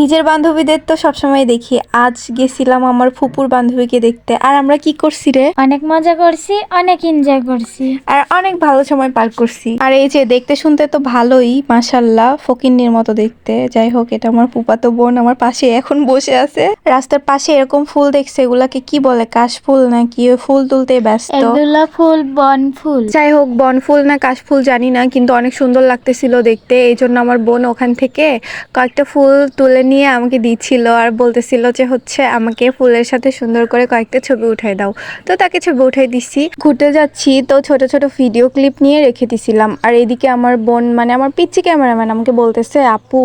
নিজের বান্ধবীদের তো সবসময় দেখি, আজ গেছিলাম আমার ফুপুর বান্ধবীকে দেখতে। আর আমরা কি করছি রে, অনেক মজা করছি, অনেক এনজয় করছি, আর অনেক ভালো সময় পার করছি। আর এই যে দেখতে শুনতে তো ভালোই, মাশাল্লাহ, ফকিন্নির মতো দেখতে। যাই হোক, এটা আমার ফুপাতো বোন আমার পাশে এখন বসে আছে। রাস্তার পাশে এরকম ফুল দেখছে, এগুলাকে কি বলে, কাশফুল নাকি? ওই ফুল তুলতে ব্যস্ত। এগুলা ফুল বন ফুল। যাই হোক, বনফুল না কাশফুল জানি না, কিন্তু অনেক সুন্দর লাগতেছিল দেখতে। এই জন্য আমার বোন ওখান থেকে কয়েকটা ফুল তুলে নিয়ে আমাকে দিচ্ছিল আর বলতেছিল যে হচ্ছে আমাকে ফুলের সাথে সুন্দর করে কয়েকটা ছবি উঠাই দাও। তো তাকে ছবি উঠাই দিচ্ছি। ঘুরতে যাচ্ছি তো ছোট ছোট ভিডিও ক্লিপ নিয়ে রেখে দিছিলাম। আর এদিকে আমার বোন, মানে আমার পিচ্চি ক্যামেরাম্যান, আমাকে বলতেছে, আপু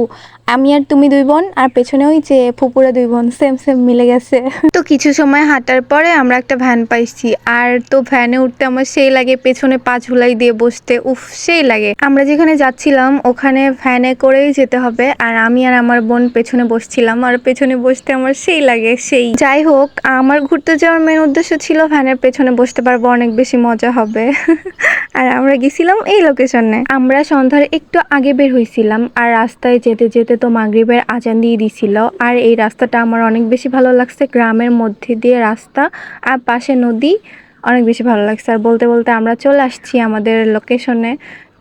আমি আর তুমি দুই বোন, আর পেছনে ওই যে ফুপুরা দুই বোন, সেম সেম মিলে গেছে। তো কিছু সময় হাঁটার পরে আমরা একটা ভ্যান পাইছি। আর তো ভ্যানে উঠতে আমার সেই লাগে, পেছনে পা ঝুলাই দিয়ে বসতে, উফ সেই লাগে। আমরা যেখানে যাচ্ছিলাম ওখানে ভ্যানে করেই যেতে হবে, আর আমি আর আমার বোন পেছনে বসছিলাম। আর পেছনে বসতে আমার সেই লাগে সেই। যাই হোক, আমার ঘুরতে যাওয়ার মেন উদ্দেশ্য ছিল ভ্যানের পেছনে বসতে পারবো, অনেক বেশি মজা হবে। আর আমরা গেছিলাম এই লোকেশনে। আমরা সন্ধ্যার একটু আগে বের হয়েছিলাম, আর রাস্তায় যেতে যেতে তো মাগরিবের আজান দিয়ে দিছিল। আর এই রাস্তাটা আমার অনেক বেশি ভালো লাগছে, গ্রামের মধ্যে দিয়ে রাস্তা আর পাশে নদী, অনেক বেশি ভালো লাগছে। আর বলতে বলতে আমরা চলে আসছি আমাদের লোকেশনে।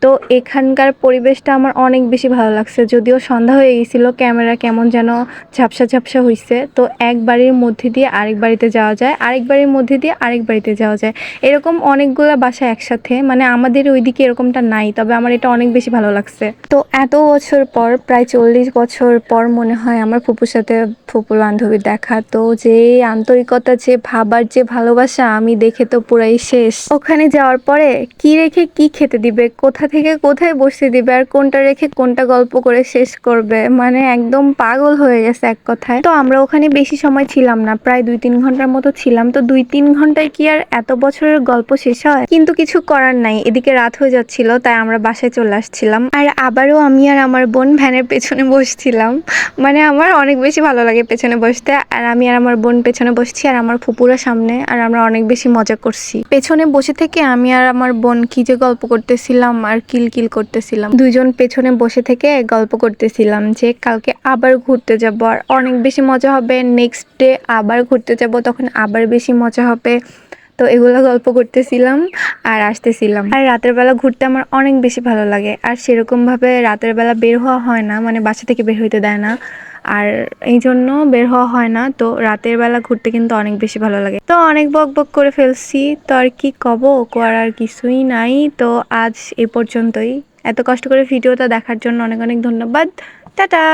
তো এখানকার পরিবেশটা আমার অনেক বেশি ভালো লাগছে, যদিও সন্ধ্যা হয়ে গেছিল, ক্যামেরা কেমন যেন ঝাপসা ঝাপসা হয়েছে। তো এক বাড়ির মধ্যে দিয়ে আরেক বাড়িতে যাওয়া যায়, আরেক বাড়ির মধ্যে দিয়ে আরেক বাড়িতে যাওয়া যায়, এরকম অনেকগুলো বাসা একসাথে। মানে আমাদের ওইদিকে এরকমটা নাই, তবে আমার এটা অনেক বেশি ভালো লাগছে। তো এত বছর পর, প্রায় 40 বছর পর মনে হয় আমার ফুপুর সাথে ফুপুর বান্ধবীর দেখা। তো যে আন্তরিকতা, যে ভাবার, যে ভালোবাসা, আমি দেখে তো পুরাই শেষ। ওখানে যাওয়ার পরে কি রেখে কি খেতে দিবে, কোথা থেকে কোথায় বসতে দিবে, আর কোনটা রেখে কোনটা গল্প করে শেষ করবে, মানে একদম পাগল হয়ে গেছে এক কথায়। তো আমরা ওখানে বেশি সময় ছিলাম না, প্রায় 2-3 ঘন্টার মতো ছিলাম। তো 2-3 ঘন্টায় কি আর এত বছরের গল্প শেষ হয়? কিন্তু কিছু করার নাই, এদিকে রাত হয়ে যাচ্ছিল, তাই আমরা বাসায় চলে আসছিলাম। আর আবারও আমি আর আমার বোন ভ্যানের পেছনে বসছিলাম। মানে আমার অনেক বেশি ভালো লাগে পেছনে বসতে। আর আমি আর আমার বোন পেছনে বসছি, আর আমার ফুপুরা সামনে, আর আমরা অনেক বেশি মজা করছি। পেছনে বসে থেকে আমি আর আমার বোন কি যে গল্প করতেছিলাম আর কিলকিল করতেছিলাম। দুইজন পেছনে বসে থেকে গল্প করতেছিলাম যে কালকে আবার ঘুরতে যাব, আর অনেক বেশি মজা হবে। নেক্সট ডে আবার ঘুরতে যাব, তখন আবার বেশি মজা হবে। তো এগুলো গল্প করতেছিলাম আর আসতেছিলাম। আর রাতের বেলা ঘুরতে আমার অনেক বেশি ভালো লাগে। আর সেরকম ভাবে রাতের বেলা বের হওয়া হয় না, মানে বাসা থেকে বের হইতে দেয় না, আর এই জন্য বের হওয়া হয় না। তো রাতের বেলা ঘুরতে কিন্তু অনেক বেশি ভালো লাগে। তো অনেক বক বক করে ফেলছি, তো আর কি কব, করার কিছুই নাই। তো আজ এ পর্যন্তই। এত কষ্ট করে ভিডিওটা দেখার জন্য অনেক অনেক ধন্যবাদ। টাটা।